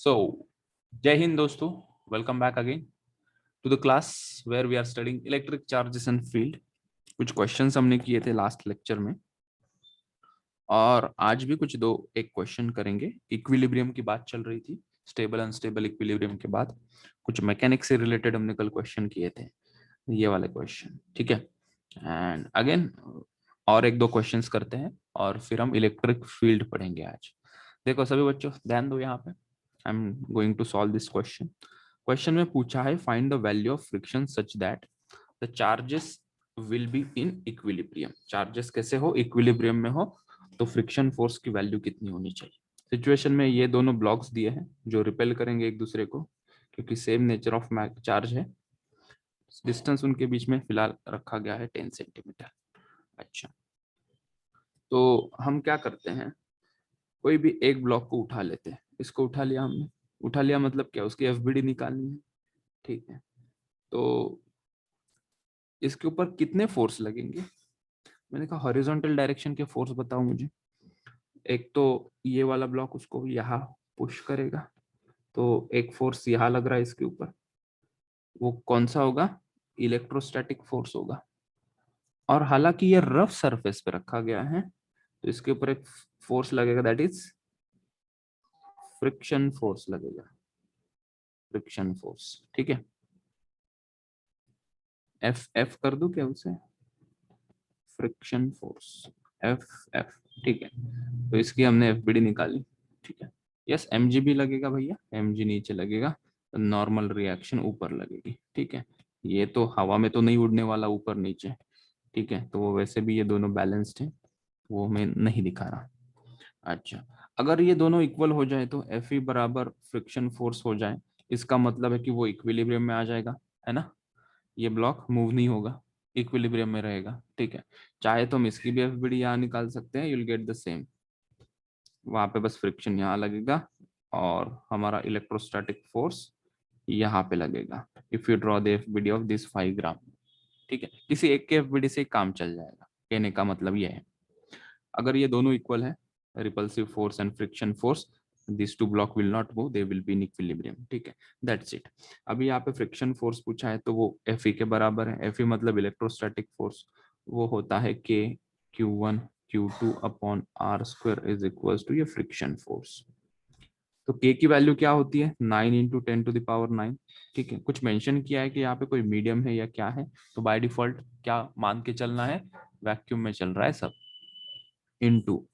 So, Jai Hind दोस्तों, welcome back again to the class where we are studying electric charges and field. कुछ questions हमने किए थे last lecture में और आज भी कुछ दो एक क्वेश्चन करेंगे। इक्विलिब्रियम की बात चल रही थी, स्टेबल अनस्टेबल इक्विलिब्रियम के बाद कुछ मैकेनिक्स से रिलेटेड हमने कल क्वेश्चन किए थे, ये वाले क्वेश्चन, ठीक है। एंड अगेन और एक दो क्वेश्चंस करते हैं और फिर हम इलेक्ट्रिक फील्ड पढ़ेंगे आज। देखो सभी बच्चों ध्यान दो, यहाँ पे I am going to solve this question. Question में पूछा है find the value of friction such that the charges will be in equilibrium. Charges कैसे हो, इक्विलिब्रियम में हो, तो फ्रिक्शन फोर्स की वैल्यू कितनी होनी चाहिए। सिचुएशन में ये दोनों ब्लॉक्स दिए हैं जो रिपेल करेंगे एक दूसरे को क्योंकि सेम नेचर ऑफ चार्ज है। डिस्टेंस उनके बीच में फिलहाल रखा गया है 10 सेंटीमीटर। अच्छा, तो हम क्या करते हैं, कोई भी एक ब्लॉक को उठा लेते हैं। इसको उठा लिया हमने, उठा लिया मतलब क्या, उसकी एफबीडी निकालनी है, ठीक है। तो इसके ऊपर कितने फोर्स लगेंगे, मैंने कहा हॉरिजॉन्टल डायरेक्शन के फोर्स बताओ मुझे। एक तो ये वाला ब्लॉक उसको यहाँ पुश करेगा, तो एक फोर्स यहाँ लग रहा है इसके ऊपर, वो कौन सा होगा, इलेक्ट्रोस्टैटिक फोर्स होगा। और हालांकि ये रफ सरफेस पे रखा गया है तो इसके ऊपर एक फोर्स लगेगा, दैट इज फ्रिक्शन फोर्स लगेगा, फ्रिक्शन फोर्स, ठीक है। एफ एफ कर दूं क्या उसे, फ्रिक्शन फोर्स एफ एफ, ठीक है। तो इसकी हमने एफबीडी निकाली, ठीक है। यस एमजी भी लगेगा भैया, एमजी नीचे लगेगा, नॉर्मल रिएक्शन ऊपर लगेगी, ठीक है। ये तो हवा में तो नहीं उड़ने वाला ऊपर नीचे, ठीक है। तो वो वैसे भी ये दोनों बैलेंस्ड है, वो मैं नहीं दिखा रहा। अच्छा, अगर ये दोनों इक्वल हो जाए तो एफ ई बराबर फ्रिक्शन फोर्स हो जाए, इसका मतलब है कि वो इक्विलिब्रियम में आ जाएगा, है ना। ये ब्लॉक मूव नहीं होगा, इक्विलिब्रियम में रहेगा, ठीक है। चाहे तो हम इसकी भी एफबीडी यहाँ निकाल सकते हैं, you will get the same. वहां पे बस फ्रिक्शन यहाँ लगेगा और हमारा इलेक्ट्रोस्टैटिक फोर्स यहाँ पे लगेगा if you draw the FBD of this 5 ग्राम, ठीक है। किसी एक के एफबीडी से काम चल जाएगा, कहने का मतलब ये है। अगर ये दोनों इक्वल है, repulsive force and friction force, these two block will not move, they will be in equilibrium, ठीक है। that's it। अभी यहाँ पे फ्रिक्शन फोर्स पूछा है तो वो Fe के बराबर है। Fe मतलब इलेक्ट्रोस्टैटिक फोर्स, वो होता है K Q1 Q2 upon R square is equals to ये फ्रिक्शन फोर्स। तो K की वैल्यू क्या होती है, 9 इंटू 10⁹, ठीक है। कुछ मेंशन किया है कि यहाँ पे कोई मीडियम है या क्या है, तो बाय डिफॉल्ट क्या मान के चलना है, वैक्यूम में चल रहा है सब, इनटू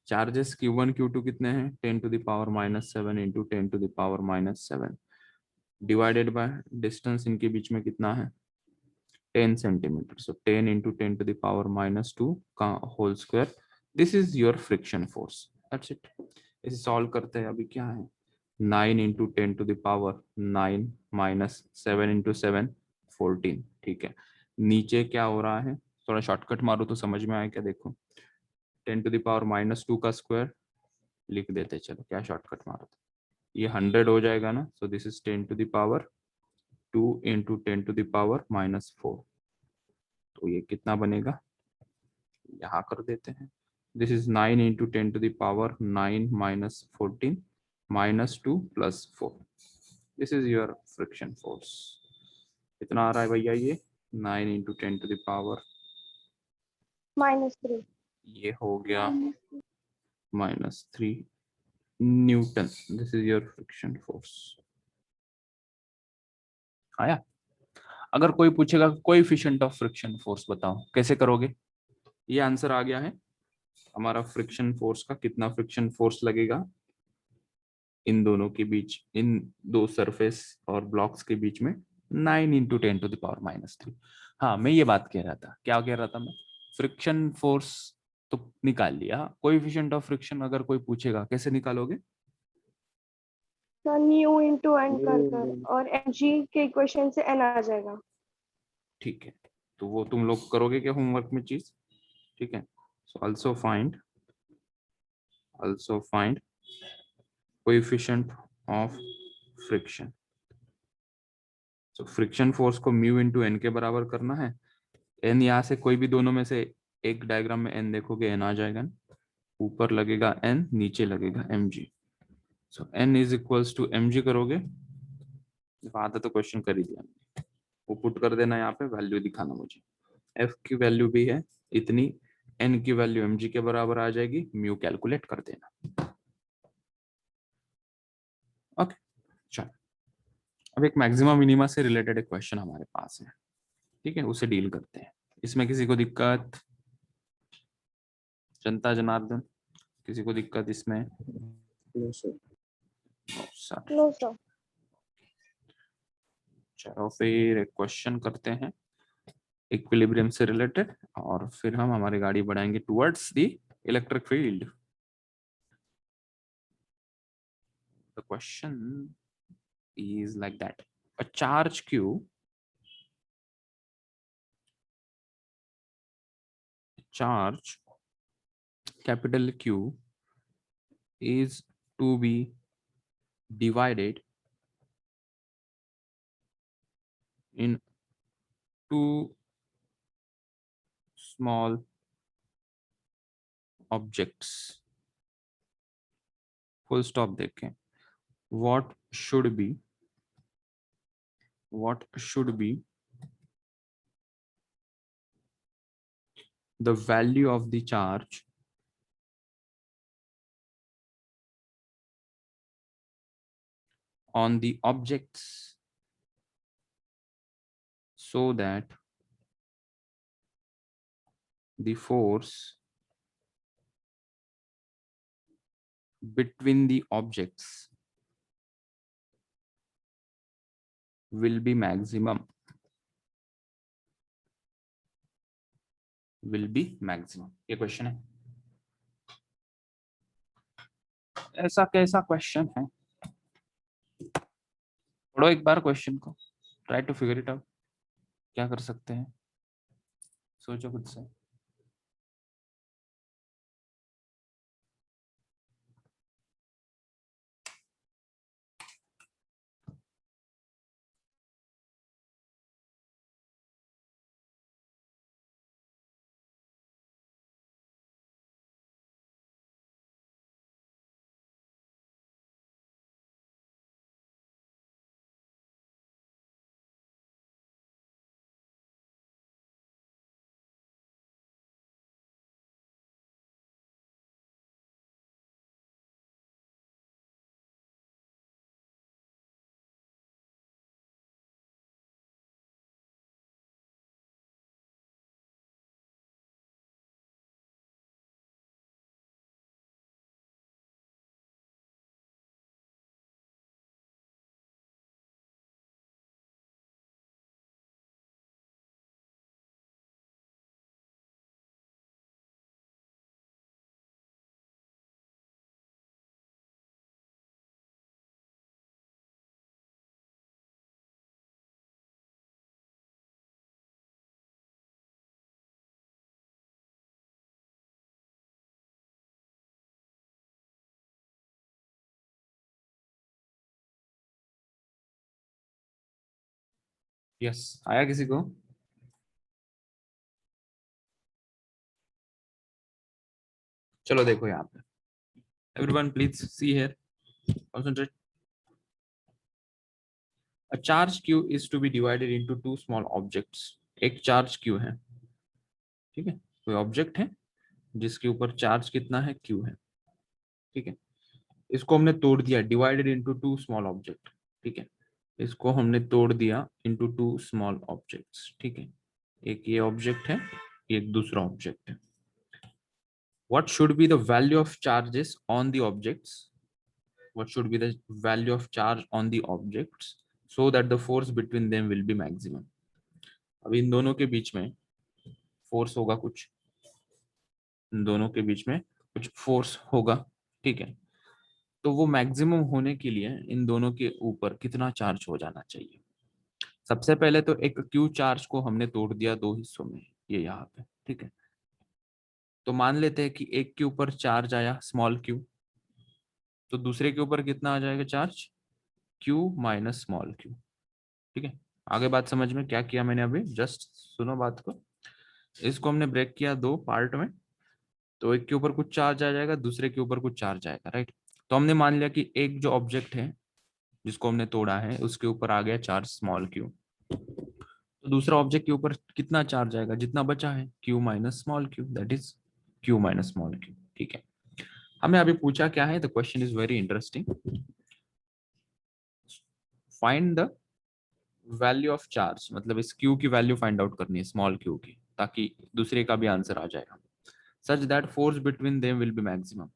चार्जेस Q1 Q2 कितने हैं, 10⁻⁻7 इंटू 10⁻⁻7 डिवाइडेड बाय डिस्टेंस इनके बीच में कितना है, 10 सेंटीमीटर। सो 10 इंटू 10⁻⁻2 का whole square, this is your friction force, that's it. इसे सॉल्व करते हैं। अभी क्या है, 9 इंटू 10⁻9 माइनस 7 इंटू 7 14, ठीक है। नीचे क्या हो रहा है, थोड़ा शॉर्टकट मारो तो समझ में आए क्या, देखो 10⁻⁻2 का स्क्वायर लिख देते, चलो क्या शॉर्टकट मारो तो ये 100 हो जाएगा ना। सो दिस इज 10⁻2 इंटू 10⁻⁻4, तो ये कितना बनेगा, यहाँ कर देते हैं। This is 9 into 10⁻9 minus 14 minus 2 plus 4, this is your friction force. कितना आ रहा है भैया ये, 9 इंटू 10⁻, -3, ये हो गया -3 Newton. This is your friction force. आया। अगर कोई पूछेगा कोएफिशिएंट ऑफ फ्रिक्शन फोर्स बताओ, कैसे करोगे, ये आंसर आ गया है हमारा। फ्रिक्शन फोर्स का कितना फ्रिक्शन फोर्स लगेगा इन दोनों के बीच, इन दो सरफेस और ब्लॉक्स के बीच में, 9 इंटू 10⁻⁻3। हाँ मैं ये बात कह रहा था, क्या कह रहा था मैं, फ्रिक्शन फोर्स तो निकाल लिया, कोएफिशिएंट ऑफ फ्रिक्शन अगर कोई पूछेगा कैसे निकालोगे, न्यू इंटू एन कर और एनजी के इक्वेशन से एन आ जाएगा। ठीक है। तो वो तुम लोग करोगे क्या होमवर्क में चीज, ठीक है। सो also find coefficient of friction। so friction force को म्यू इंटू एन के बराबर करना है। एन यहाँ से कोई भी दोनों में से एक डायग्राम में एन देखोगे एन आ जाएगा, ऊपर लगेगा एन, नीचे लगेगा mg, so n is equals to mg करोगे, आधा तो क्वेश्चन कर ही दिया, वो पुट कर देना यहाँ पे, वैल्यू दिखाना मुझे, f की वैल्यू भी है इतनी, n की वैल्यू mg के बराबर आ जाएगी, म्यू कैलकुलेट कर देना। ओके चलो, अब एक मैक्सिमा मिनिमा से रिलेटेड एक क्वेश्चन हमारे पास है, ठीक है, उसे डील करते हैं। इसमें किसी को दिक्कत, जनता जनार्दन, किसी को दिक्कत इसमें? No sir. Sir no sir. चलो फिर एक क्वेश्चन करते हैं इक्विलिब्रियम से रिलेटेड, और फिर हम हमारी गाड़ी बढ़ाएंगे towards the electric field. The question is like that: a charge q capital Q is to be divided in two small objects, full stop देखें, what should be the value of the charge on the objects so that the force between the objects will be maximum, ये question है। ऐसा कैसा question है? पढ़ो एक बार question को, try to figure it out, क्या कर सकते हैं, सोचो खुद से। यस, आया किसी को? चलो देखो यहाँ पे, everyone please see here, concentrate. A charge q is to be divided into two small objects. एक चार्ज q है, ठीक है, कोई ऑब्जेक्ट है जिसके ऊपर चार्ज कितना है, q है, ठीक है, इसको हमने तोड़ दिया, divided into two small object, ठीक है, इसको हमने तोड़ दिया इनटू टू स्मॉल ऑब्जेक्ट्स, ठीक है, एक ये ऑब्जेक्ट है, एक दूसरा ऑब्जेक्ट है। What should be the value of charges on the objects? What should be the value of charge on the objects so that the force between them will be maximum? अब इन दोनों के बीच में force होगा कुछ, इन दोनों के बीच में कुछ फोर्स होगा, ठीक है, तो वो मैक्सिमम होने के लिए इन दोनों के ऊपर कितना चार्ज हो जाना चाहिए? सबसे पहले तो एक क्यू चार्ज को हमने तोड़ दिया दो हिस्सों में, ये यहाँ पे, ठीक है, तो मान लेते हैं कि एक के ऊपर चार्ज आया स्मॉल क्यू, तो दूसरे के ऊपर कितना आ जाएगा charge, Q minus small Q, ठीक है। आगे बात समझ में, क्या किया मैंने अभी, जस्ट सुनो बात को, इसको हमने ब्रेक किया दो पार्ट में, तो एक के ऊपर कुछ चार्ज आ जाएगा, दूसरे के ऊपर कुछ चार्ज आएगा, राइट, तो हमने मान लिया कि एक जो ऑब्जेक्ट है जिसको हमने तोड़ा है उसके ऊपर आ गया चार्ज स्मॉल क्यू, तो दूसरा ऑब्जेक्ट के ऊपर कितना चार्ज आएगा, जितना बचा है Q minus small Q, that is Q minus small Q. ठीक है, हमें अभी पूछा क्या है, the question is very interesting, find the value of charge, मतलब इस क्यू की वैल्यू फाइंड आउट करनी है स्मॉल क्यू की, ताकि दूसरे का भी आंसर आ जाएगा। Such that force between them will be maximum,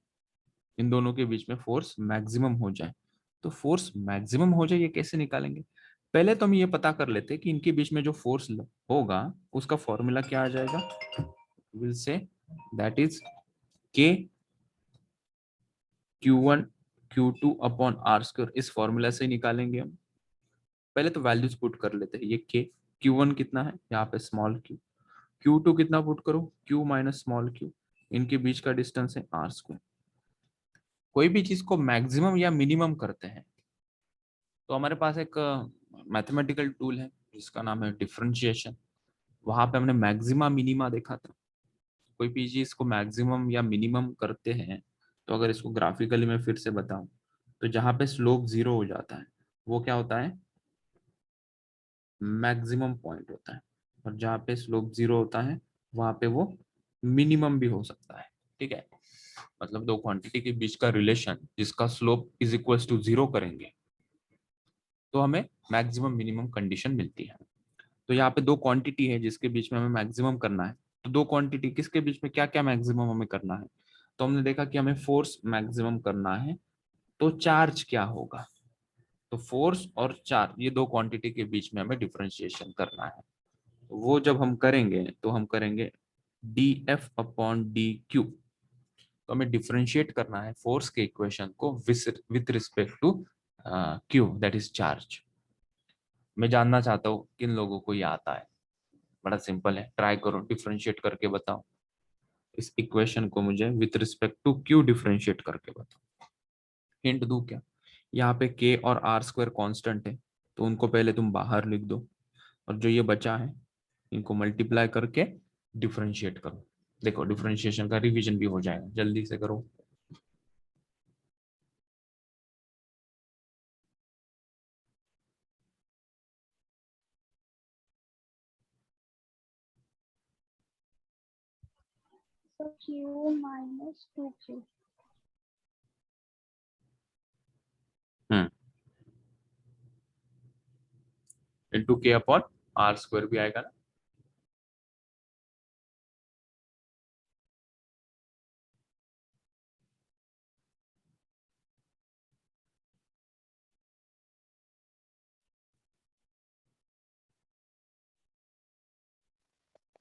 इन दोनों के बीच में फोर्स मैक्सिमम हो जाए। तो फोर्स मैक्सिमम हो जाए ये कैसे निकालेंगे, पहले तो हम ये पता कर लेते हैं कि इनके बीच में जो फोर्स होगा उसका फॉर्मूला क्या आ जाएगा, will say that is K Q1 Q2 upon R square, इस फॉर्मूला से ही निकालेंगे हम। पहले तो वैल्यूज पुट कर लेते हैं, ये के Q1 कितना है यहाँ पे स्मॉल क्यू, Q2 कितना पुट करो Q माइनस स्मॉल क्यू, इनके बीच का डिस्टेंस है आर स्क्वायर। कोई भी चीज को मैक्सिमम या मिनिमम करते हैं तो हमारे पास एक मैथमेटिकल टूल है जिसका नाम है डिफरेंशिएशन, वहां पे हमने मैक्सिमा मिनिमा देखा था। कोई भी चीज को मैक्सिमम या मिनिमम करते हैं, तो अगर इसको ग्राफिकली मैं फिर से बताऊं, तो जहां पे स्लोप 0 हो जाता है वो क्या होता है, मैक्सिमम पॉइंट होता है, और जहाँ पे स्लोप 0 होता है वहां पे वो मिनिमम भी हो सकता है। ठीक है, मतलब दो क्वांटिटी के बीच का रिलेशन जिसका स्लोप इज इक्वल टू 0 करेंगे तो हमें मैक्सिमम मिनिमम कंडीशन मिलती है। तो यहाँ पे दो क्वांटिटी है जिसके बीच में हमें मैक्सिमम करना है, तो दो क्वांटिटी किसके बीच में क्या क्या मैक्सिमम हमें करना है, तो हमने देखा कि हमें फोर्स मैक्सिमम करना है, तो चार्ज क्या होगा, तो फोर्स और चार्ज ये दो क्वांटिटी के बीच में हमें डिफरेंशिएशन करना है। तो वो जब हम करेंगे तो हम करेंगे D F upon D Q, तो हमें डिफरेंशिएट करना है फोर्स के इक्वेशन को with respect to Q that is charge. मैं जानना चाहता हूँ किन लोगों को ये आता है, बड़ा सिंपल है, ट्राई करो डिफरेंशिएट करके बताओ इस इक्वेशन को, मुझे with respect to Q differentiate करके बताओ। हिंट दूं क्या, यहाँ पे के और आर स्क्वायर कांस्टेंट है, तो उनको पहले तुम बाहर लिख दो, और जो ये बचा है इनको मल्टीप्लाई करके डिफरेंशिएट करो। देखो डिफरेंशिएशन का रिवीजन भी हो जाएगा, जल्दी से करो। So Q minus 2Q. हम्म, इंटू के अपॉन आर स्क्वायर भी आएगा ना,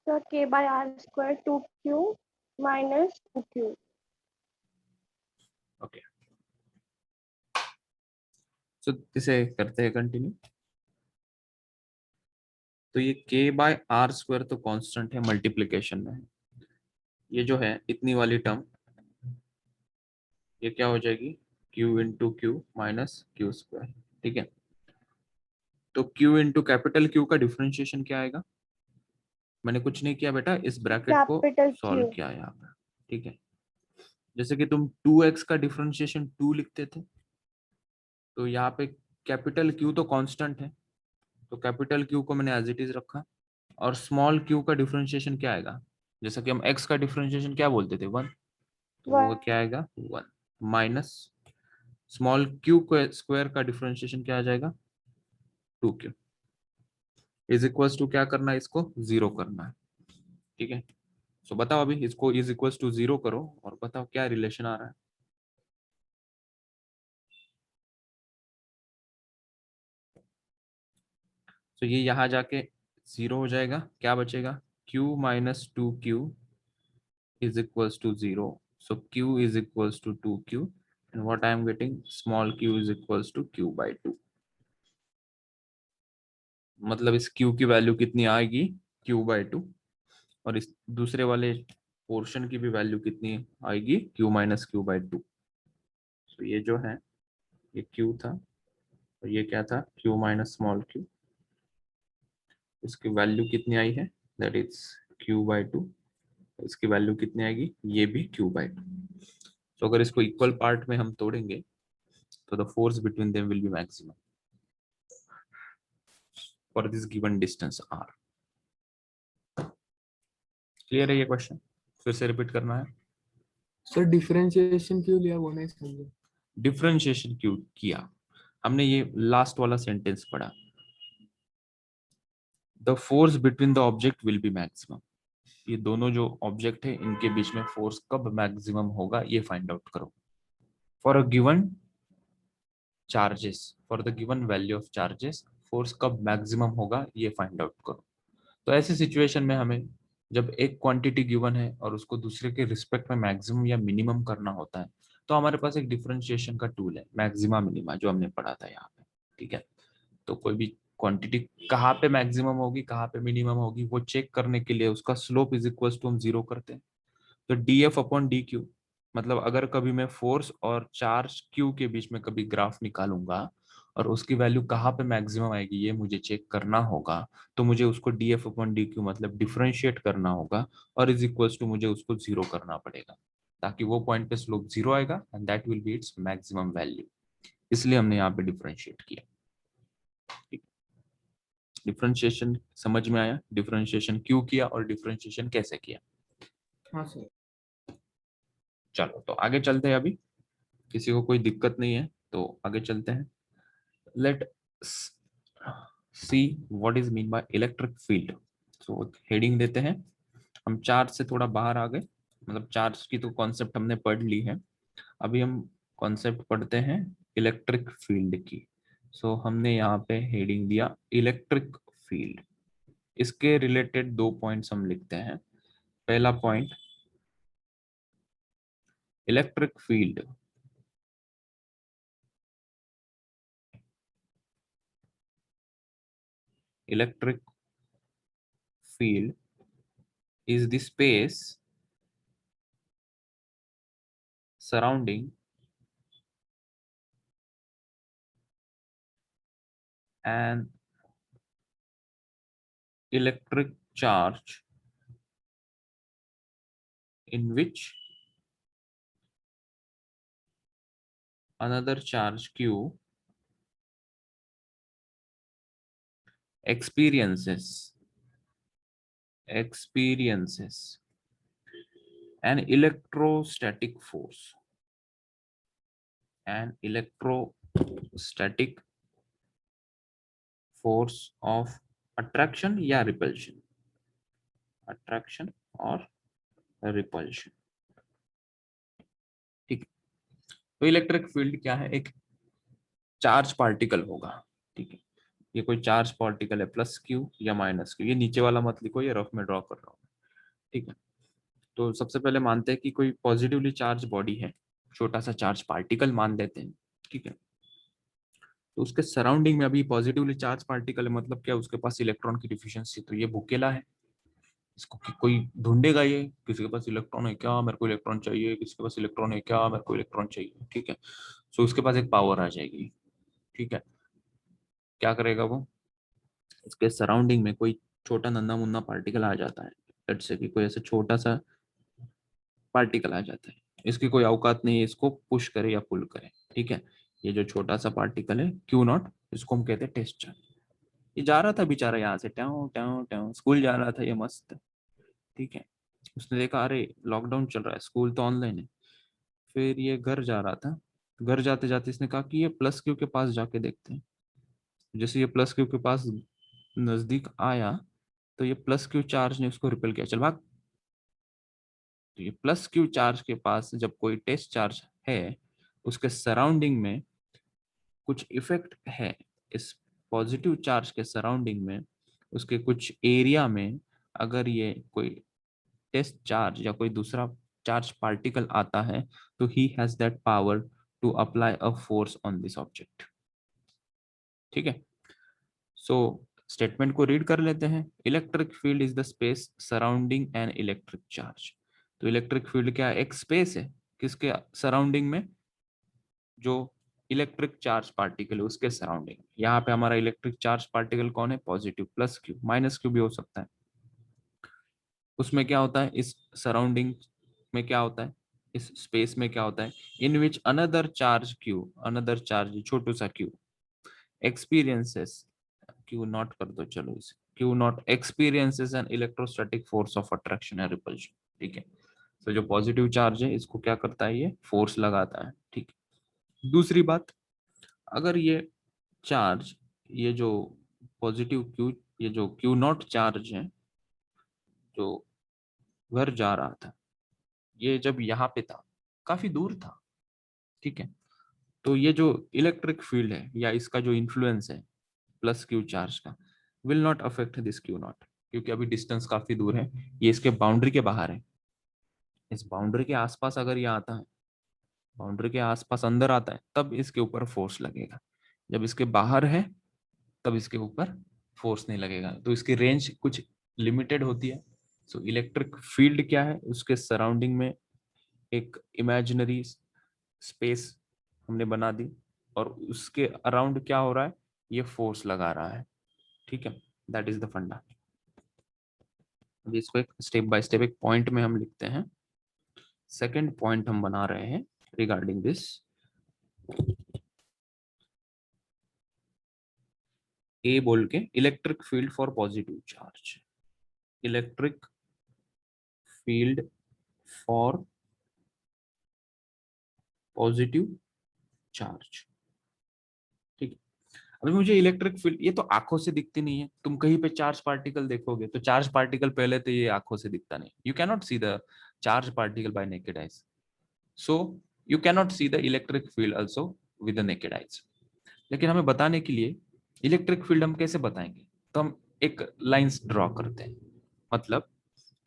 So K by R square 2Q minus 2Q. Okay. So इसे करते हैं कंटिन्यू। तो ये के बाय आर स्क्वायर तो कांस्टेंट है, मल्टीप्लिकेशन में है, ये जो है इतनी वाली टर्म ये क्या हो जाएगी, Q into Q minus Q square. ठीक है, तो क्यू इंटू कैपिटल क्यू का डिफरेंशिएशन क्या आएगा, मैंने कुछ नहीं किया बेटा, इस ब्रैकेट को Capital सॉल्व Q. किया यहाँ पर। ठीक है, जैसे कि तुम 2x का डिफरेंशिएशन 2 लिखते थे, तो यहाँ पे कैपिटल क्यू तो कांस्टेंट है, तो कैपिटल क्यू को मैंने एज इट इज रखा, और स्मॉल क्यू का डिफरेंशिएशन क्या आएगा, जैसा कि हम x का डिफरेंशिएशन क्या बोलते थे 1, तो वो 1. क्या आएगा 1 माइनस स्मॉल क्यू को स्क्वायर का डिफरेंशिएशन क्या आ जाएगा 2q, इज इक्वल्स टू क्या करना है, इसको 0 करना है। ठीक है, सो बताओ अभी इसको इज इक्वल्स टू 0 करो और बताओ क्या रिलेशन आ रहा है। तो ये यहाँ जाके 0 हो जाएगा, क्या बचेगा, q minus 2q is equals to 0, so q is equals to 2q, and what I am getting, small q is equals to q by 2, मतलब इस q की वैल्यू कितनी आएगी q by 2, और इस दूसरे वाले पोर्शन की भी वैल्यू कितनी आएगी q माइनस q by 2। तो ये जो है ये q था और ये क्या था q माइनस स्मॉल q, इसकी वैल्यू कितनी आई है, दैट इज q by 2, इसकी वैल्यू कितनी आएगी, ये भी q by 2। तो अगर इसको इक्वल पार्ट में हम तोड़ेंगे तो the force between them will be maximum for this given distance r। Clear है ये क्वेश्चन? फिर से रिपीट करना है। सर डिफरेंशिएशन क्यों लिया वो नहीं समझे। डिफरेंशिएशन क्यों किया? हमने ये लास्ट वाला सेंटेंस पढ़ा, the force between the object will be maximum. ये दोनों जो ऑब्जेक्ट है इनके बीच में फोर्स कब मैक्सिमम होगा ये फाइंड आउट करो। For a given charges, for the given value of charges force कब मैक्सिमम होगा ये फाइंड आउट करो। तो ऐसी सिचुएशन में हमें जब एक क्वांटिटी गिवन है और उसको दूसरे के रिस्पेक्ट में मैक्सिमम या मिनिमम करना होता है तो हमारे पास एक डिफरेंशिएशन का टूल है, मैक्सिमा मिनिमा, जो हमने पढ़ा था यहाँ पे। ठीक है, तो कोई भी क्वांटिटी कहाँ पे मैक्सिमम होगी कहाँ पे मिनिमम होगी वो चेक करने के लिए उसका स्लोप इज इक्वल टू हम जीरो करते हैं। तो D F upon D Q, मतलब अगर कभी मैं फोर्स और चार्ज क्यू के बीच में कभी ग्राफ निकालूंगा और उसकी वैल्यू कहाँ पे मैक्सिमम आएगी ये मुझे चेक करना होगा, तो मुझे उसको D F upon D Q मतलब डिफरेंशिएट करना होगा और इज इक्वल्स टू मुझे उसको जीरो करना पड़ेगा, ताकि वो पॉइंट पे स्लोप जीरो आएगा and that will be its maximum value. इसलिए हमने यहाँ पे डिफरेंशिएट किया। डिफरेंशिएशन समझ में आया? डिफरेंशिएशन क्यों किया और डिफरेंशिएशन कैसे किया? हाँ सर। चलो तो आगे चलते हैं। अभी किसी को कोई दिक्कत नहीं है तो आगे चलते हैं। Let see what is mean by electric field. तो हेडिंग देते हैं। हम चार्ज से थोड़ा बाहर आ गए, मतलब चार्ज की तो कॉन्सेप्ट हमने पढ़ ली है, अभी हम कॉन्सेप्ट पढ़ते हैं इलेक्ट्रिक फील्ड की। सो हमने यहाँ पे हेडिंग दिया इलेक्ट्रिक फील्ड। इसके रिलेटेड दो पॉइंट्स हम लिखते हैं। पहला point, electric field electric field is the space surrounding an electric charge in which another charge q experiences an electrostatic force, an electrostatic force of attraction या repulsion, attraction और repulsion। ठीक, तो electric field क्या है? एक charge particle होगा। ठीक है, ये कोई चार्ज पार्टिकल है प्लस क्यू या माइनस क्यू, ये नीचे वाला मत लिखो, ये रफ में ड्रॉ कर रहा हूँ। ठीक है, तो सबसे पहले मानते हैं कि कोई पॉजिटिवली चार्ज बॉडी है, छोटा सा चार्ज पार्टिकल मान लेते हैं। ठीक है, तो उसके सराउंडिंग में अभी पॉजिटिवली चार्ज पार्टिकल है, मतलब क्या, उसके पास इलेक्ट्रॉन की डिफिशियंसी, तो ये भूकेला है। इसको कोई ढूंढेगा, ये किसी के पास इलेक्ट्रॉन है क्या, मेरे को इलेक्ट्रॉन चाहिए, किसी के पास इलेक्ट्रॉन है क्या, मेरे को इलेक्ट्रॉन चाहिए। ठीक है, सो उसके पास एक पावर आ जाएगी। ठीक है, क्या करेगा वो, इसके सराउंडिंग में कोई छोटा नन्ना मुन्ना पार्टिकल आ जाता है, लेट्स से कि कोई ऐसा छोटा सा पार्टिकल आ जाता है, इसकी कोई औकात नहीं है इसको पुश करे या पुल करे। ठीक है, ये जो छोटा सा पार्टिकल है क्यू नॉट, इसको हम कहते हैं टेस्ट चार्ज। ये जा रहा था बेचारा यहाँ से ट्याऊ ट्याऊ ट्याऊ, स्कूल जा रहा था ये मस्त। ठीक है, उसने देखा अरे लॉकडाउन चल रहा है, स्कूल तो ऑनलाइन है। फिर ये घर जा रहा था, घर जाते जाते इसने कहा कि ये प्लस क्यू के पास जाके देखते हैं। जैसे ये प्लस क्यू के पास नजदीक आया तो ये प्लस क्यू चार्ज ने उसको रिपेल किया, चल भाग। तो ये प्लस क्यू चार्ज के पास जब कोई टेस्ट चार्ज है, उसके सराउंडिंग में कुछ इफेक्ट है, इस पॉजिटिव चार्ज के सराउंडिंग में उसके कुछ एरिया में अगर ये कोई टेस्ट चार्ज या कोई दूसरा चार्ज पार्टिकल आता है तो ही has that power to apply a force on this object. ठीक है, सो स्टेटमेंट को रीड कर लेते हैं। Electric field is the space surrounding an electric charge. तो इलेक्ट्रिक फील्ड क्या है? एक स्पेस है, किसके सराउंडिंग में? जो इलेक्ट्रिक चार्ज पार्टिकल है उसके सराउंडिंग। यहाँ पे हमारा इलेक्ट्रिक चार्ज पार्टिकल कौन है? Positive, plus Q, minus Q भी हो सकता है। उसमें क्या होता है, इस सराउंडिंग में क्या होता है? इस स्पेस में क्या होता है, in which another charge q, another charge छोटू सा क्यू एक्सपीरियंसेस, क्यू नॉट कर दो, चलो इसे q not experiences an electrostatic force of attraction या रिपल्शन। ठीक है, तो जो पॉजिटिव चार्ज है इसको क्या करता है, ये फोर्स लगाता है। ठीक है, दूसरी बात, अगर ये चार्ज, ये जो पॉजिटिव क्यू, ये जो क्यू नॉट चार्ज है जो घर जा रहा था, ये जब यहाँ पे था काफी दूर था, ठीक है, तो ये जो इलेक्ट्रिक फील्ड है या इसका जो इन्फ्लुएंस है प्लस क्यू चार्ज का, will not affect this Q not, क्योंकि अभी डिस्टेंस काफी दूर है, ये इसके बाउंड्री के बाहर है। इस बाउंड्री के आसपास अगर ये आता है, बाउंड्री के आसपास अंदर आता है, तब इसके ऊपर फोर्स लगेगा। जब इसके बाहर है तब इसके ऊपर फोर्स नहीं लगेगा। तो इसकी रेंज कुछ लिमिटेड होती है। सो इलेक्ट्रिक फील्ड क्या है, उसके सराउंडिंग में एक इमेजिनरी स्पेस हमने बना दी और उसके अराउंड क्या हो रहा है, ये फोर्स लगा रहा है। ठीक है, दैट इज द फंडा। अभी इसको एक स्टेप बाय स्टेप एक पॉइंट में हम लिखते हैं। सेकंड पॉइंट हम बना रहे हैं रिगार्डिंग दिस, ए बोल के, electric field for positive charge, electric field for positive charge. ठीक है, अभी मुझे इलेक्ट्रिक फील्ड, ये तो आंखों से दिखती नहीं है। तुम कहीं पे चार्ज पार्टिकल देखोगे तो चार्ज पार्टिकल पहले तो ये आंखों से दिखता नहीं, you can not see the charge particle by naked eyes, so you can not see the electric field also with the naked eyes. लेकिन हमें बताने के लिए इलेक्ट्रिक फील्ड हम कैसे बताएंगे, तो हम एक लाइंस ड्रॉ करते हैं। मतलब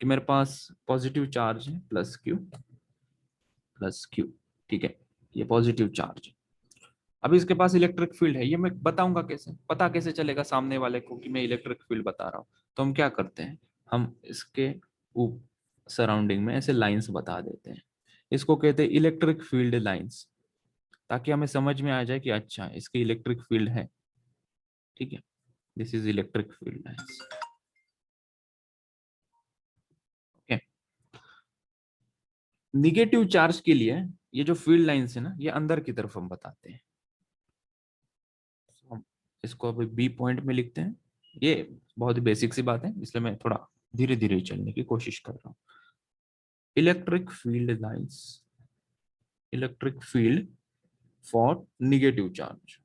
कि मेरे पास पॉजिटिव चार्ज है प्लस क्यू, ठीक है, ये पॉजिटिव चार्ज है। अभी इसके पास इलेक्ट्रिक फील्ड है, ये मैं बताऊंगा कैसे, पता कैसे चलेगा सामने वाले को कि मैं इलेक्ट्रिक फील्ड बता रहा हूँ। तो हम क्या करते हैं, हम इसके सराउंडिंग में ऐसे लाइंस बता देते हैं, इसको कहते हैं इलेक्ट्रिक फील्ड लाइंस, ताकि हमें समझ में आ जाए कि अच्छा इसकी इलेक्ट्रिक फील्ड है। ठीक है, this is electric field lines. Okay, negative charge के लिए ये जो फील्ड लाइंस है ना, ये अंदर की तरफ हम बताते हैं। हम इसको अभी बी पॉइंट में लिखते हैं। ये बहुत ही बेसिक सी बात है, इसलिए मैं थोड़ा धीरे धीरे चलने की कोशिश कर रहा हूँ। Electric field lines, electric field for negative charge,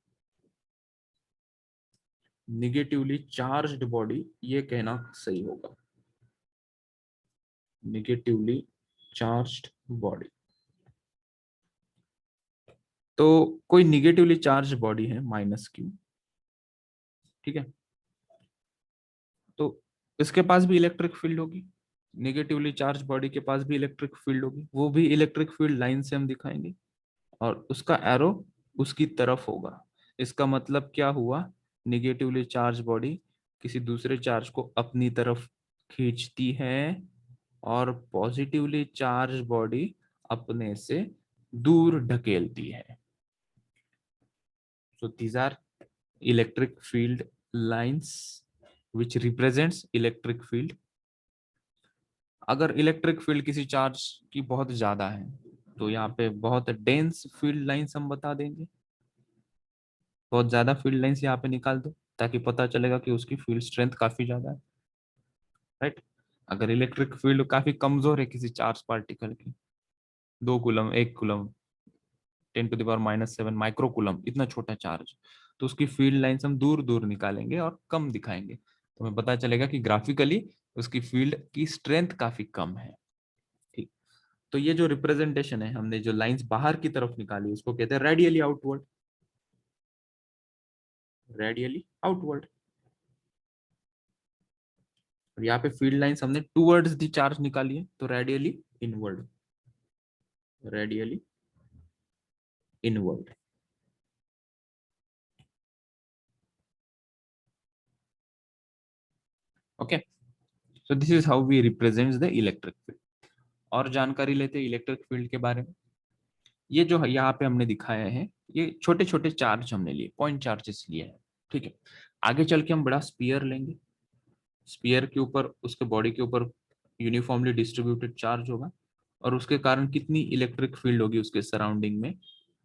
negatively charged body, ये कहना सही होगा, निगेटिवली चार्ज्ड बॉडी। तो कोई निगेटिवली चार्ज बॉडी है माइनस क्यू, ठीक है, तो इसके पास भी इलेक्ट्रिक फील्ड होगी, नेगेटिवली चार्ज बॉडी के पास भी इलेक्ट्रिक फील्ड होगी, वो भी इलेक्ट्रिक फील्ड लाइन से हम दिखाएंगे और उसका एरो उसकी तरफ होगा। इसका मतलब क्या हुआ, निगेटिवली चार्ज बॉडी किसी दूसरे चार्ज को अपनी तरफ खींचती है और पॉजिटिवली चार्ज बॉडी अपने से दूर ढकेलती है। So these are electric field lines which represents electric field। अगर इलेक्ट्रिक फील्ड किसी चार्ज की बहुत ज्यादा है तो यहाँ पे बहुत डेंस फील्ड लाइंस हम बता देंगे, बहुत ज्यादा फील्ड लाइंस यहाँ पे निकाल दो ताकि पता चलेगा कि उसकी फील्ड स्ट्रेंथ काफी ज्यादा है, राइट। अगर इलेक्ट्रिक फील्ड काफी कमजोर है किसी चार्ज पार्टिकल की, 2 कूलम 1 कूलम 10⁻⁻7 माइक्रोकूलम, इतना छोटा चार्ज, तो उसकी फील्ड लाइंस हम दूर दूर निकालेंगे और कम दिखाएंगे, तो हमें पता चलेगा कि ग्राफिकली उसकी फील्ड की स्ट्रेंथ काफी कम है। ठीक, तो ये जो रिप्रेजेंटेशन है, हमने जो लाइंस बाहर की तरफ निकाली उसको कहते हैं रेडियली आउटवर्ड, रेडियली आउटवर्ड। और यहाँ पे फील्ड लाइंस हमने टूवर्ड्स द चार्ज निकाली है, तो radially inward, radially inward. Okay, so this is how we represent the electric field. और जानकारी लेते हैं इलेक्ट्रिक फील्ड के बारे में। ये जो यहाँ पे हमने दिखाया है, ये छोटे छोटे चार्ज हमने लिए, पॉइंट चार्जेस लिए हैं, ठीक है। आगे चल के हम बड़ा स्पीयर लेंगे, स्पीयर के ऊपर, उसके बॉडी के ऊपर यूनिफॉर्मली डिस्ट्रीब्यूटेड चार्ज होगा और उसके कारण कितनी इलेक्ट्रिक फील्ड होगी उसके सराउंडिंग में,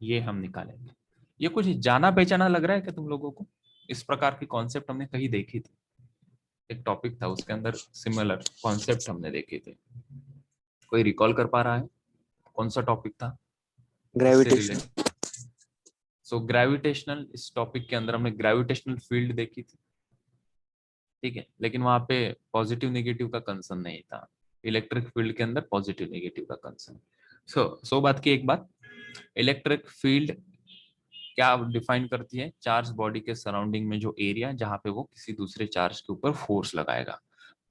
ये हम निकालेंगे। ये कुछ जाना पहचाना लग रहा है क्या तुम लोगों को? इस प्रकार की कॉन्सेप्ट हमने कहीं देखी थी, एक टॉपिक था उसके अंदर सिमिलर कॉन्सेप्ट हमने देखे थे। कोई रिकॉल कर पा रहा है कौन सा टॉपिक था? ग्रेविटेशन। सो ग्रेविटेशनल, इस टॉपिक के अंदर हमने ग्रेविटेशनल फील्ड देखी थी, ठीक है, लेकिन वहां पे पॉजिटिव नेगेटिव का कंसर्न नहीं था। इलेक्ट्रिक फील्ड के अंदर पॉजिटिव नेगेटिव का कंसर्न। सो बात की एक बात, इलेक्ट्रिक फील्ड क्या डिफाइन करती है? चार्ज बॉडी के सराउंडिंग में जो एरिया जहां पे वो किसी दूसरे चार्ज के ऊपर फोर्स लगाएगा।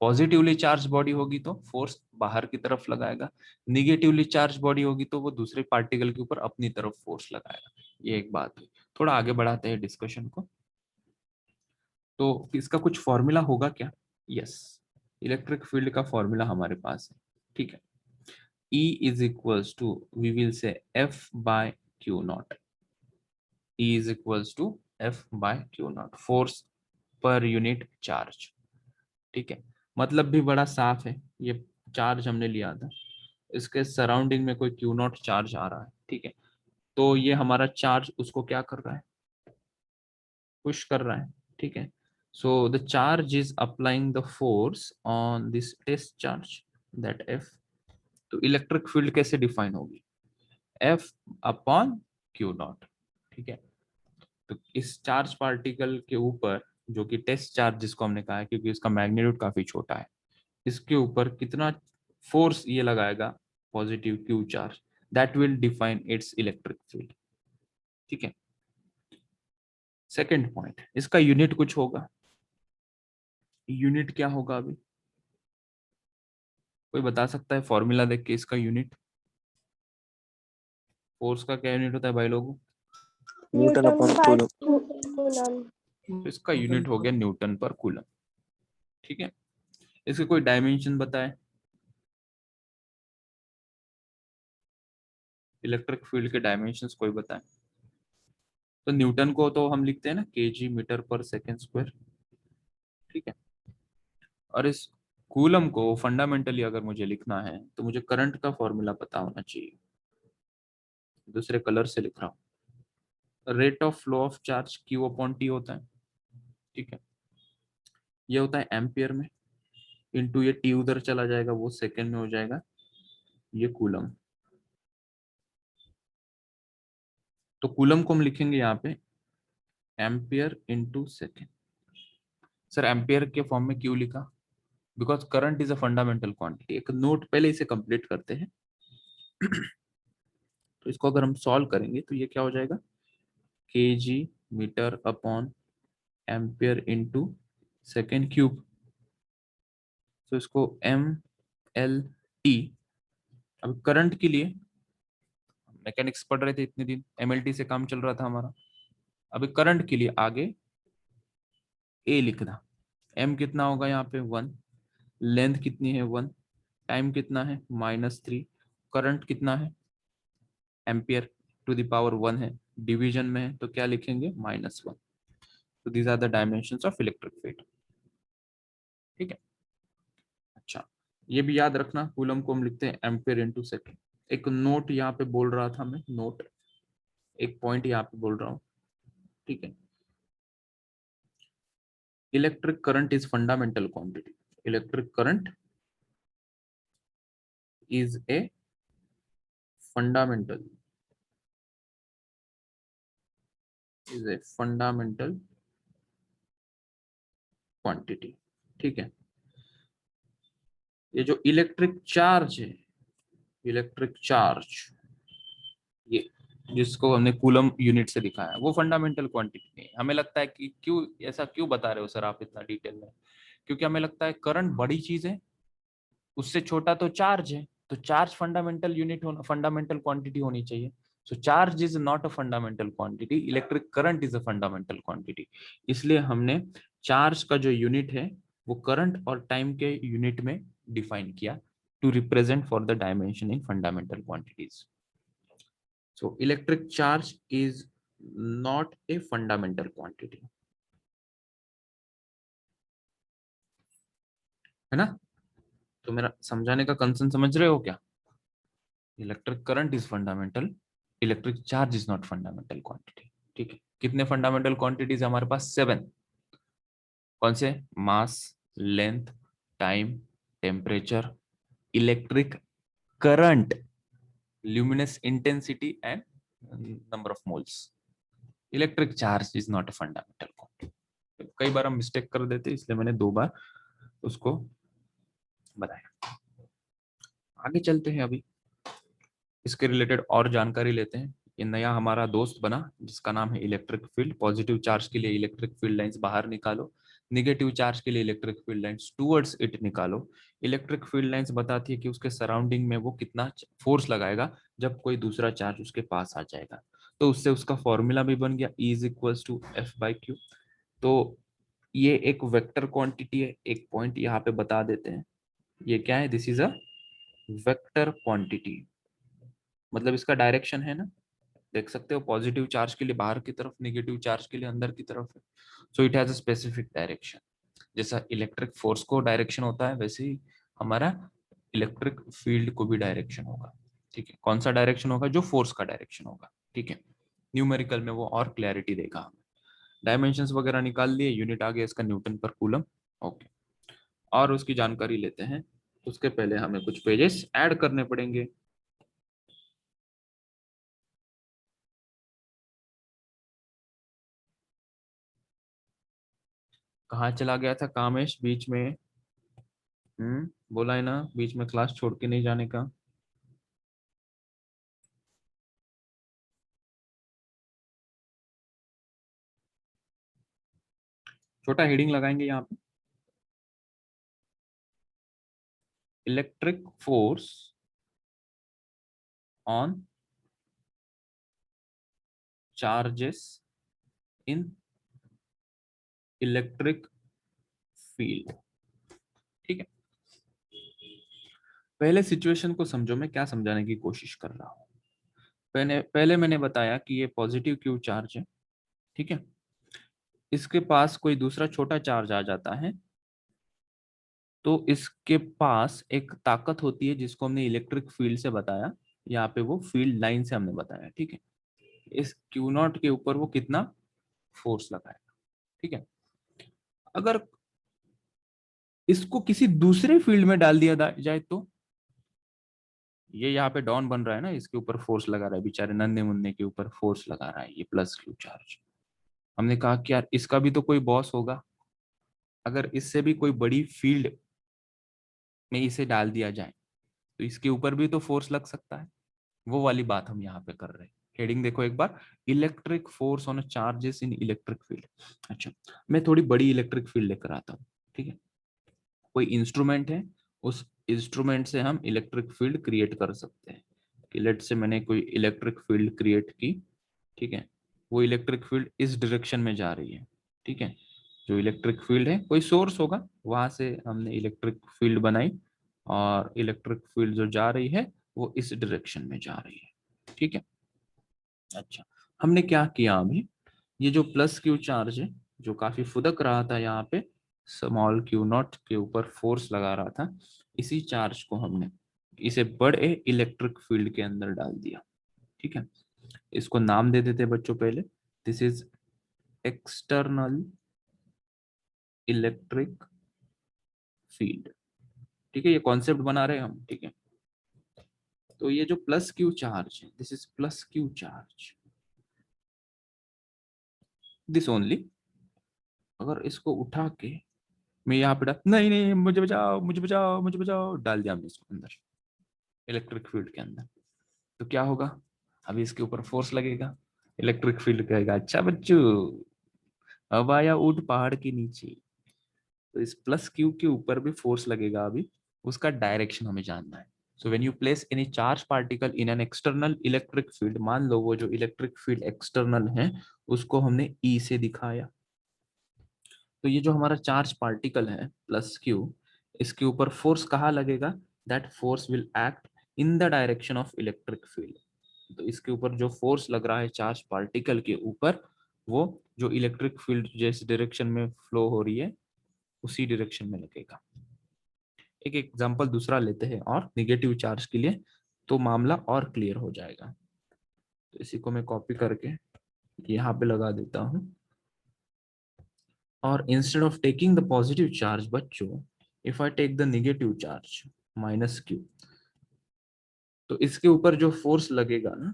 पॉजिटिवली चार्ज बॉडी होगी तो फोर्स बाहर की तरफ लगाएगा, निगेटिवली चार्ज बॉडी होगी तो वो दूसरे पार्टिकल के ऊपर अपनी तरफ फोर्स लगाएगा। ये एक बात है। थोड़ा आगे बढ़ाते हैं डिस्कशन को। तो इसका कुछ फॉर्मूला होगा क्या? यस, इलेक्ट्रिक फील्ड का फॉर्मूला हमारे पास है, ठीक है। E is equals to, we will say F by Q not. E is equals to F by Q not, force per unit charge, ठीक है। मतलब भी बड़ा साफ है, ये चार्ज हमने लिया था, इसके सराउंडिंग में कोई Q नॉट चार्ज आ रहा है, ठीक है। तो ये हमारा चार्ज उसको क्या कर रहा है? पुश कर रहा है, ठीक है। So the charge is applying the force on this test charge, that F. तो इलेक्ट्रिक फील्ड कैसे डिफाइन होगी? F अपॉन Q नॉट, ठीक है। तो इस चार्ज पार्टिकल के ऊपर, जो कि टेस्ट चार्ज जिसको हमने कहा है क्योंकि इसका मैग्नीट्यूड काफी छोटा है, इसके ऊपर कितना फोर्स ये लगाएगा, positive Q charge, that will define it's electric field, ठीक है। सेकेंड पॉइंट, इसका यूनिट कुछ होगा। यूनिट क्या होगा अभी कोई बता सकता है? फॉर्मूला देख के इसका यूनिट, फोर्स का क्या यूनिट होता है भाई लोगों? न्यूटन अपॉन पर कूलम। कूलम। तो इसका यूनिट हो गया न्यूटन पर कूलम, ठीक है। इसके कोई डायमेंशन बताए? इलेक्ट्रिक फील्ड के डायमेंशंस कोई बताए? तो न्यूटन को तो हम लिखते हैं ना केजी मीटर पर सेकेंड स्क्वायर, ठीक है। और इस कूलम को फंडामेंटली अगर मुझे लिखना है तो मुझे करंट का फॉर्मूला पता होना चाहिए। दूसरे कलर से लिख रहा हूँ, rate of flow of charge Q upon T होता है, ठीक है। ये होता है एम्पियर में, इनटू ये T उधर चला जाएगा, वो सेकेंड में हो जाएगा, ये कूलम। तो कूलम को हम लिखेंगे यहाँ पे ampere into second. Sir ampere के फॉर्म में क्यों लिखा? Because current is a fundamental quantity. एक नोट पहले इसे कंप्लीट करते हैं। तो इसको अगर हम सॉल्व करेंगे तो ये क्या हो जाएगा, KG metre upon ampere into second cube. तो इसको MLT, अब करंट के लिए मैकेनिक्स पढ़ रहे थे इतने दिन, MLT से काम चल रहा था हमारा। अभी करंट के लिए आगे A लिखना। M कितना होगा यहाँ पे 1, लेंथ कितनी है 1, टाइम कितना है -3, करंट कितना है एम्पियर टू द पावर 1 है, डिवीजन में है तो क्या लिखेंगे -1। तो these are the dimensions of electric field, ठीक है। अच्छा, ये भी याद रखना, कूलम को हम लिखते हैं एम्पियर इनटू सेकेंड। एक नोट यहाँ पे बोल रहा था मैं, नोट एक पॉइंट यहाँ पे बोल रहा हूँ, ठीक है। Electric current is fundamental quantity. Electric current is a fundamental quantity, ठीक है। ये जो इलेक्ट्रिक चार्ज है, इलेक्ट्रिक चार्ज, ये जिसको हमने कूलम यूनिट से दिखाया, वो फंडामेंटल क्वांटिटी नहीं है। हमें लगता है कि क्यों ऐसा क्यों बता रहे हो सर आप इतना डिटेल में? क्योंकि हमें लगता है करंट बड़ी चीज है, उससे छोटा तो चार्ज है, तो चार्ज फंडामेंटल यूनिट होना, फंडामेंटल क्वांटिटी होनी चाहिए। So charge is not a fundamental quantity, electric current is a fundamental quantity. इसलिए हमने चार्ज का जो यूनिट है वो करंट और टाइम के यूनिट में डिफाइन किया, to represent for the dimension in fundamental quantities. So electric charge is not a fundamental quantity, है ना? तो मेरा समझाने का कंसर्न समझ रहे हो क्या? Electric current is fundamental, electric charge is not fundamental quantity. ठीक है, कितने फंडामेंटल क्वांटिटीज हमारे पास? 7। कौन से? Mass, length, time, temperature, electric current, luminous intensity and number of moles. Electric charge is not a fundamental quantity. कई बार हम mistake कर देते, इसलिए मैंने 2 बार उसको बताया। आगे चलते हैं, अभी इसके रिलेटेड और जानकारी लेते हैं। ये नया हमारा दोस्त बना जिसका नाम है इलेक्ट्रिक फील्ड। पॉजिटिव चार्ज के लिए इलेक्ट्रिक फील्ड लाइंस बाहर निकालो, निगेटिव चार्ज के लिए electric field lines towards it निकालो। इलेक्ट्रिक फील्ड लाइंस बताती है कि उसके सराउंडिंग में वो कितना फोर्स लगाएगा जब कोई दूसरा चार्ज उसके पास आ जाएगा। तो उससे उसका फॉर्मूला भी बन गया, E इक्वल्स टू F/Q। तो ये एक वेक्टर क्वांटिटी है। एक पॉइंट यहाँ पे बता देते हैं, ये क्या है? This is a vector quantity, मतलब इसका डायरेक्शन है ना, देख सकते हो, पॉजिटिव चार्ज के लिए बाहर की तरफ, नेगेटिव चार्ज के लिए अंदर की तरफ है। So it has a specific direction. जैसा इलेक्ट्रिक फोर्स को डायरेक्शन होता है, वैसे ही हमारा इलेक्ट्रिक फील्ड को भी डायरेक्शन होगा। ठीक है, कौन सा डायरेक्शन होगा? जो फोर्स का डायरेक्शन होगा। ठीक है, न्यूमेरिकल में वो और क्लैरिटी देगा हमें। डायमेंशंस वगैरह निकाल लिए, यूनिट आ गया इसका न्यूटन पर कूलम। ओके, और उसकी जानकारी लेते हैं। उसके पहले हमें कुछ पेजेस ऐड करने पड़ेंगे। कहाँ चला गया था कामेश बीच में? बोला है ना बीच में क्लास छोड़ के नहीं जाने का। छोटा हेडिंग लगाएंगे यहाँ पे, electric force on charges in electric field. ठीक है, पहले सिचुएशन को समझो, मैं क्या समझाने की कोशिश कर रहा हूं। पहले मैंने बताया कि ये पॉजिटिव क्यू चार्ज है। ठीक है, इसके पास कोई दूसरा छोटा चार्ज आ जाता है तो इसके पास एक ताकत होती है जिसको हमने इलेक्ट्रिक फील्ड से बताया। यहाँ पे वो फील्ड लाइन से हमने बताया। ठीक है, इस क्यू नॉट के ऊपर वो कितना फोर्स लगाएगा। ठीक है, अगर इसको किसी दूसरे फील्ड में डाल दिया जाए तो ये यहाँ पे डॉन बन रहा है ना, इसके ऊपर फोर्स लगा रहा है, बेचारे नन्हे मुन्ने के ऊपर फोर्स लगा रहा है ये प्लस क्यू चार्ज। हमने कहा कि यार इसका भी तो कोई बॉस होगा, अगर इससे भी कोई बड़ी फील्ड में इसे डाल दिया जाए तो इसके ऊपर भी तो फोर्स लग सकता है। वो वाली बात हम यहाँ पे कर रहे हैं। हेडिंग देखो एक बार, electric force on charges in electric field. अच्छा, मैं थोड़ी बड़ी इलेक्ट्रिक फील्ड लेकर आता हूँ। ठीक है, कोई इंस्ट्रूमेंट है, उस इंस्ट्रूमेंट से हम इलेक्ट्रिक फील्ड क्रिएट कर सकते हैं। कि लेट से मैंने कोई इलेक्ट्रिक फील्ड क्रिएट की। ठीक है, वो इलेक्ट्रिक फील्ड इस डायरेक्शन में जा रही है। ठीक है, जो इलेक्ट्रिक फील्ड है कोई सोर्स होगा, वहां से हमने इलेक्ट्रिक फील्ड बनाई और इलेक्ट्रिक फील्ड जो जा रही है वो इस डायरेक्शन में जा रही है। ठीक है, अच्छा, हमने क्या किया अभी, ये जो प्लस क्यू चार्ज है जो काफी फुदक रहा था यहाँ पे, स्मॉल क्यू नॉट के ऊपर फोर्स लगा रहा था, इसी चार्ज को हमने इसे बड़े इलेक्ट्रिक फील्ड के अंदर डाल दिया। ठीक है, इसको नाम दे देते बच्चों पहले, this is external electric field. ठीक है, ये कॉन्सेप्ट बना रहे हैं हम। ठीक है, तो ये जो प्लस क्यू चार्ज है, this is plus Q charge, this only. अगर इसको उठा के मैं यहाँ पे नहीं नहीं मुझे बचाओ मुझे बचाओ मुझे बचाओ डाल दिया हमने इसको अंदर इलेक्ट्रिक फील्ड के अंदर, तो क्या होगा? अभी इसके ऊपर फोर्स लगेगा, इलेक्ट्रिक फील्ड कहेगा अच्छा बच्चू अब आया ऊंट पहाड़ के नीचे। तो इस प्लस क्यू के ऊपर भी फोर्स लगेगा, अभी उसका डायरेक्शन हमें जानना है। So when you place any charge particle in an external electric field, मान लो वो जो इलेक्ट्रिक फील्ड एक्सटर्नल है उसको हमने ई से दिखाया, तो ये जो हमारा चार्ज पार्टिकल है प्लस क्यू, इसके ऊपर फोर्स कहाँ लगेगा? That force will act in the direction of electric field. तो इसके ऊपर जो फोर्स लग रहा है चार्ज पार्टिकल के ऊपर, वो जो इलेक्ट्रिक फील्ड जिस डायरेक्शन में फ्लो हो रही है उसी डायरेक्शन में लगेगा। एक एग्जांपल दूसरा लेते हैं और निगेटिव चार्ज के लिए, तो मामला और क्लियर हो जाएगा। तो इसी को मैं कॉपी करके यहाँ पे लगा देता हूँ। और instead of taking the positive charge बच्चों, if I take the negative charge minus q, तो इसके ऊपर जो फोर्स लगेगा ना,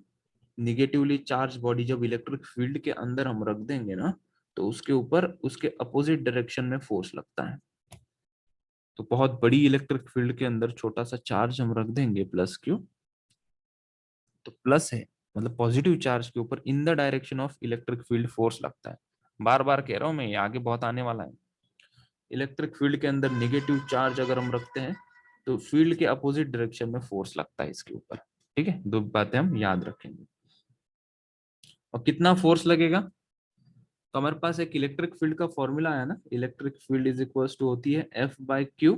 निगेटिवली चार्ज बॉडी जब इलेक्ट्रिक फील्ड के अंदर हम रख देंगे ना, तो उसके ऊपर उसके अपोजिट डायरेक्शन में फोर्स लगता है। तो बहुत बड़ी इलेक्ट्रिक फील्ड के अंदर छोटा सा चार्ज हम रख देंगे प्लस क्यू, तो प्लस है मतलब पॉजिटिव चार्ज के ऊपर इन the direction of electric field force लगता है। बार बार कह रहा हूं मैं, ये आगे बहुत आने वाला है। इलेक्ट्रिक फील्ड के अंदर नेगेटिव चार्ज अगर हम रखते हैं तो फील्ड के अपोजिट डायरेक्शन में फोर्स लगता है इसके ऊपर। ठीक है, दो बातें हम याद रखेंगे। और कितना फोर्स लगेगा, तो हमारे पास एक इलेक्ट्रिक फील्ड का फॉर्मूला है ना, electric field is equal to होती है F बाय क्यू।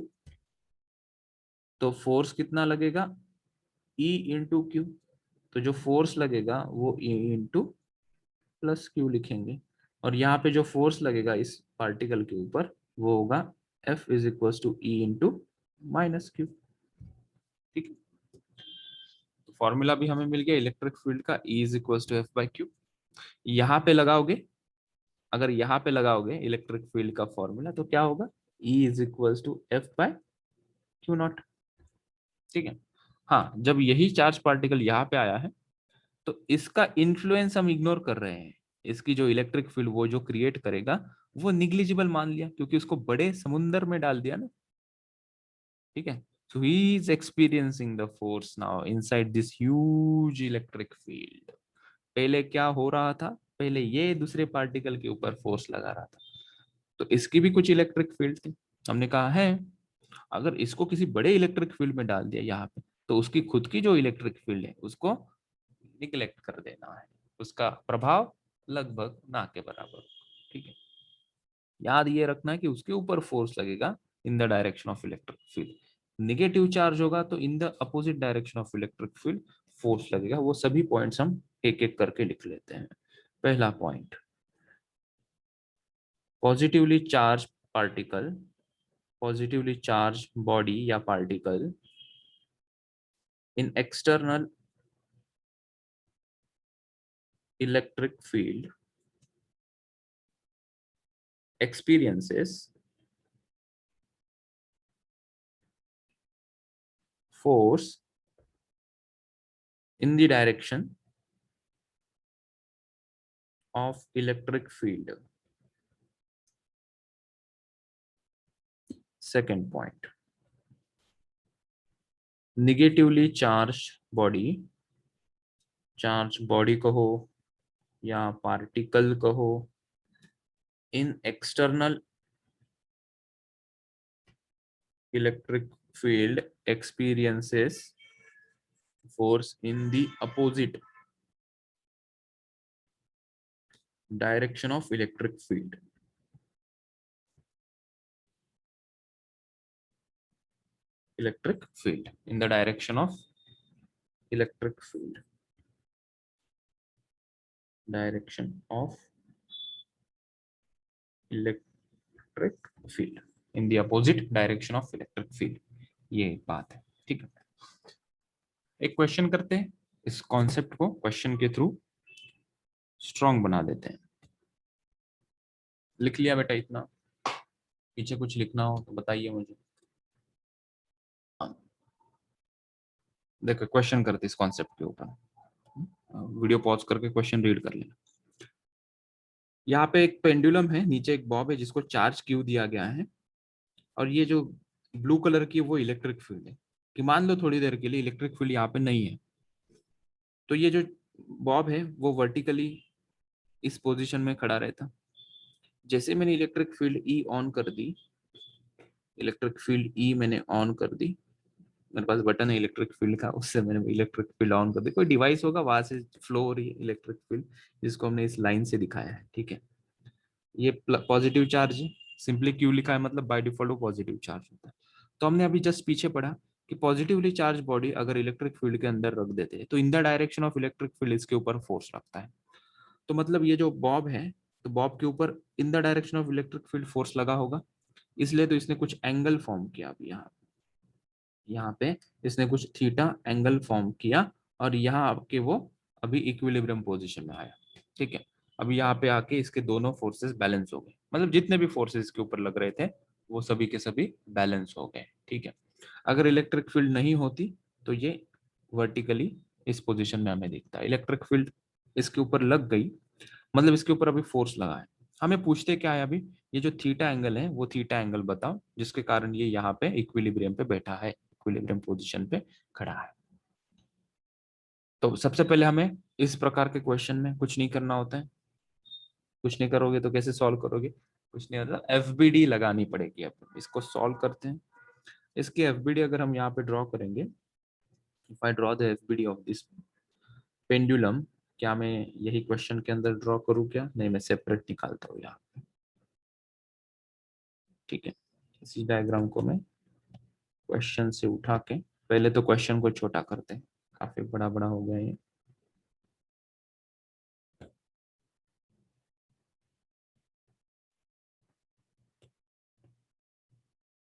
तो फोर्स कितना लगेगा, E इंटू क्यू। तो जो फोर्स लगेगा वो E इंटू प्लस क्यू लिखेंगे। और यहाँ पे जो फोर्स लगेगा इस पार्टिकल के ऊपर वो होगा F is equal to E into minus Q. ठीक है, तो फॉर्मूला भी हमें मिल गया इलेक्ट्रिक फील्ड का, E is equal to F by Q. यहाँ पे लगाओगे, अगर यहाँ पे लगाओगे इलेक्ट्रिक फील्ड का फॉर्मूला तो क्या होगा, E is equal to F by Q not. ठीक है, हाँ जब यही चार्ज पार्टिकल यहाँ पे आया है तो इसका इन्फ्लुएंस हम इग्नोर कर रहे हैं। इसकी जो इलेक्ट्रिक फील्ड वो जो क्रिएट करेगा वो निग्लिजिबल मान लिया, क्योंकि उसको बड़े समुंदर में डाल दिया ना। ठीक है, so he is experiencing the force now inside this huge electric field। पहले क्या हो रहा था, पहले ये दूसरे पार्टिकल के ऊपर फोर्स लगा रहा था, तो इसकी भी कुछ इलेक्ट्रिक फील्ड थी। हमने कहा है अगर इसको किसी बड़े इलेक्ट्रिक फील्ड में डाल दिया यहाँ पे, तो उसकी खुद की जो इलेक्ट्रिक फील्ड है उसको निगलेक्ट कर देना है, उसका प्रभाव लगभग ना के बराबर। ठीक है, याद ये रखना है कि उसके ऊपर फोर्स लगेगा in the direction of electric field. Negative charge होगा तो in the opposite direction of electric field force लगेगा। वो सभी पॉइंट्स हम एक एक करके लिख लेते हैं। पहला point, positively charge particle, positively charge body या particle in external electric field experiences force in the direction of electric field. Second point, negatively charged body, charged body कहो या particle कहो, in external electric field experiences force in the opposite direction of electric field. Electric field in the direction of electric field, direction of electric field in the opposite direction of electric field। ये बात है। ठीक है, एक question करते हैं, इस concept को क्वेश्चन के थ्रू स्ट्रॉन्ग बना देते हैं। लिख लिया बेटा इतना, पीछे कुछ लिखना हो तो बताइए मुझे। देखो क्वेश्चन करते इस कॉन्सेप्ट के ऊपर, वीडियो पॉज करके क्वेश्चन रीड कर लेना। यहाँ पे एक पेंडुलम है, नीचे एक बॉब है जिसको चार्ज क्यू दिया गया है, और ये जो ब्लू कलर की वो इलेक्ट्रिक फील्ड है। कि मान लो थोड़ी देर के लिए इलेक्ट्रिक फील्ड यहाँ पे नहीं है, तो ये जो बॉब है वो वर्टिकली इस पोजीशन में खड़ा रहता। जैसे मैंने इलेक्ट्रिक फील्ड ई ऑन कर दी, इलेक्ट्रिक फील्ड ई मैंने ऑन कर दी, मेरे पास बटन है इलेक्ट्रिक फील्ड का, उससे मैंने इलेक्ट्रिक फील्ड ऑन कर दी। कोई डिवाइस होगा वहां से फ्लो हो रही है इलेक्ट्रिक फील्ड, जिसको हमने इस लाइन से दिखाया है। ठीक है, ये पॉजिटिव चार्ज है, सिंपली क्यू लिखा है मतलब बाय डिफॉल्ट वो पॉजिटिव चार्ज होता है। तो हमने अभी जस्ट पीछे पढ़ा कि पॉजिटिवली चार्ज बॉडी अगर इलेक्ट्रिक फील्ड के अंदर रख देते हैं तो इन the direction of electric field इसके ऊपर फोर्स लगता है। तो मतलब ये जो बॉब है, तो बॉब के ऊपर इन the direction of electric field force लगा होगा, इसलिए तो इसने कुछ एंगल फॉर्म किया अभी यहाँ। यहाँ पे इसने कुछ थीटा एंगल फॉर्म किया और यहाँ आपके वो अभी इक्विलिब्रियम पोजीशन में आया। ठीक है, अभी यहाँ पे आके इसके दोनों फोर्सेस बैलेंस हो गए, मतलब जितने भी फोर्सेस इसके ऊपर लग रहे थे वो सभी के सभी बैलेंस हो गए। ठीक है, अगर इलेक्ट्रिक फील्ड नहीं होती तो ये वर्टिकली इस पोजीशन में हमें दिखता है। इलेक्ट्रिक फील्ड इसके ऊपर लग गई, मतलब इसके ऊपर अभी फोर्स लगा है। हमें पूछते क्या है अभी, ये जो थीटा एंगल है वो थीटा एंगल बताओ जिसके कारण ये यहाँ पे इक्विलिब्रियम पे बैठा है, इक्विलिब्रियम पोजीशन पे खड़ा है। तो सबसे पहले हमें इस प्रकार के क्वेश्चन में कुछ नहीं करना होता है। कुछ नहीं करोगे तो कैसे सॉल्व करोगे, कुछ नहीं होता, एफबीडी लगानी पड़ेगी। अब इसको सॉल्व करते हैं। इसकी एफबीडी अगर हम यहाँ पे ड्रॉ करेंगे, if I draw the FBD of this pendulum, क्या मैं यही क्वेश्चन के अंदर ड्रॉ करूँ क्या? नहीं, मैं सेपरेट निकालता हूँ यहाँ पे। ठीक है, इसी डायग्राम को मैं क्वेश्चन से उठा के, पहले तो क्वेश्चन को छोटा करते हैं, काफी बड़ा बड़ा हो गया ये।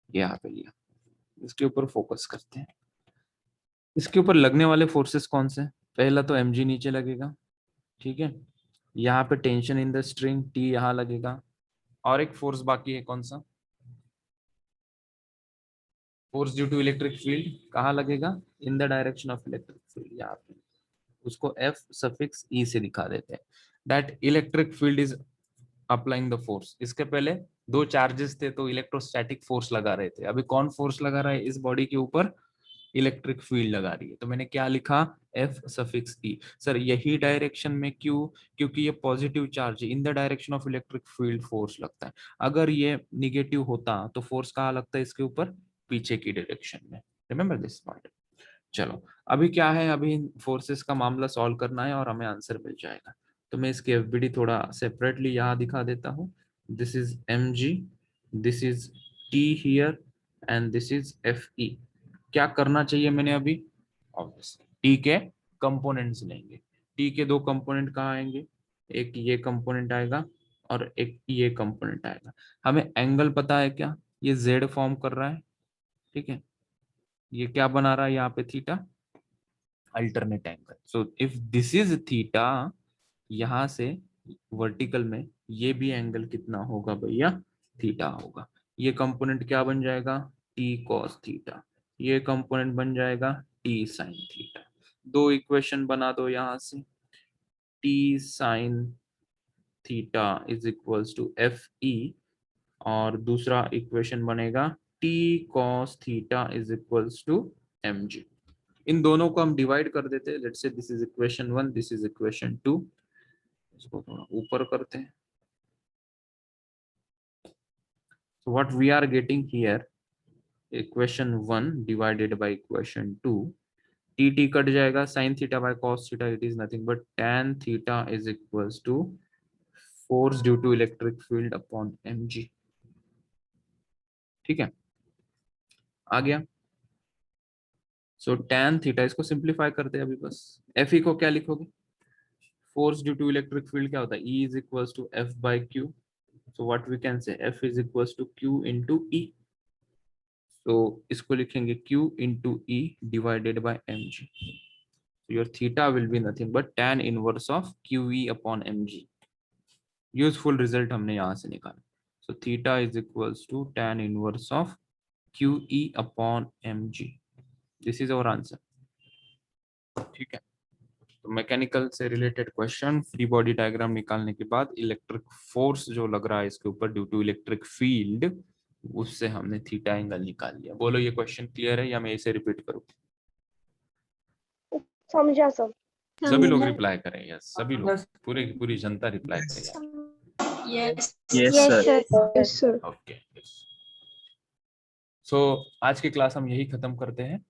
यहाँ पे लिया, इसके ऊपर फोकस करते हैं। इसके ऊपर लगने वाले फोर्सेस कौन से? पहला तो mg नीचे लगेगा। ठीक है, यहाँ पे tension in the string T यहाँ लगेगा, और एक फोर्स बाकी है, कौन सा? Force due to electric field कहाँ लगेगा? In the direction of electric field, यहाँ पे उसको F सफिक्स E से दिखा देते हैं। That electric field is applying the force. इसके पहले दो चार्जेस थे तो इलेक्ट्रोस्टैटिक फोर्स लगा रहे थे, अभी कौन फोर्स लगा रहा है इस बॉडी के ऊपर? इलेक्ट्रिक फील्ड लगा रही है। तो मैंने क्या लिखा? F suffix E। सर यही डायरेक्शन में क्यों? क्योंकि ये पॉजिटिव चार्ज है, इन the direction of electric field force लगता है। अगर ये निगेटिव होता तो फोर्स कहाँ लगता है इसके ऊपर? पीछे की डायरेक्शन में। Remember this point. चलो अभी क्या है, अभी फोर्सेस का मामला सॉल्व करना है और हमें आंसर मिल जाएगा। तो मैं इसकी एफबीडी थोड़ा सेपरेटली यहाँ दिखा देता हूँ। This is mg, this is t here and this is fe। क्या करना चाहिए मैंने अभी? ऑब्वियसली t के कंपोनेंट्स लेंगे। t के दो कंपोनेंट कहाँ आएंगे? एक ये कंपोनेंट आएगा और एक ये कंपोनेंट आएगा। हमें एंगल पता है क्या? ये z फॉर्म कर रहा है। ठीक है, ये क्या बना रहा है यहाँ पे? Theta, alternate angle. So if this is theta, यहां से वर्टिकल में ये भी एंगल कितना होगा भैया? थीटा होगा। ये कंपोनेंट क्या बन जाएगा? T cos theta. ये कंपोनेंट बन जाएगा टी साइन थीटा। दो इक्वेशन बना दो यहां से। T sine theta is equals to F E, और दूसरा इक्वेशन बनेगा T cos theta is equals to M G. इन दोनों को हम डिवाइड कर देते हैं। Let's say this is equation 1, this is equation 2। इसको थोड़ा ऊपर करते हैं। So what we are getting here, equation 1 divided by equation 2, t cut जाएगा, sin theta by cos theta, it is nothing but tan theta is equals to force due to electric field upon mg। ठीक है, आ गया। So tan theta, इसको simplify करते हैं अभी बस। Fe को क्या लिखोगे? Force due to electric field क्या होता है? E is equals to F by Q। So what we can say, F is equals to Q into E। तो इसको लिखेंगे Q into E divided by mg। So your theta will be nothing but tan inverse of QE upon mg। Useful result हमने यहाँ से निकाला। So theta is equals to tan inverse of QE upon mg। This is our answer। ठीक है, तो mechanical से related question, free body diagram निकालने के बाद इलेक्ट्रिक फोर्स जो लग रहा है इसके ऊपर ड्यू टू इलेक्ट्रिक फील्ड, उससे हमने थीटा एंगल निकाल लिया। बोलो ये क्वेश्चन क्लियर है या मैं इसे रिपीट करूं? समझा सब। सभी लोग रिप्लाई करें यस, सभी लोग, पूरी जनता रिप्लाई करें। Yes. Yes sir, yes sir. Okay, so आज की क्लास हम यही खत्म करते हैं।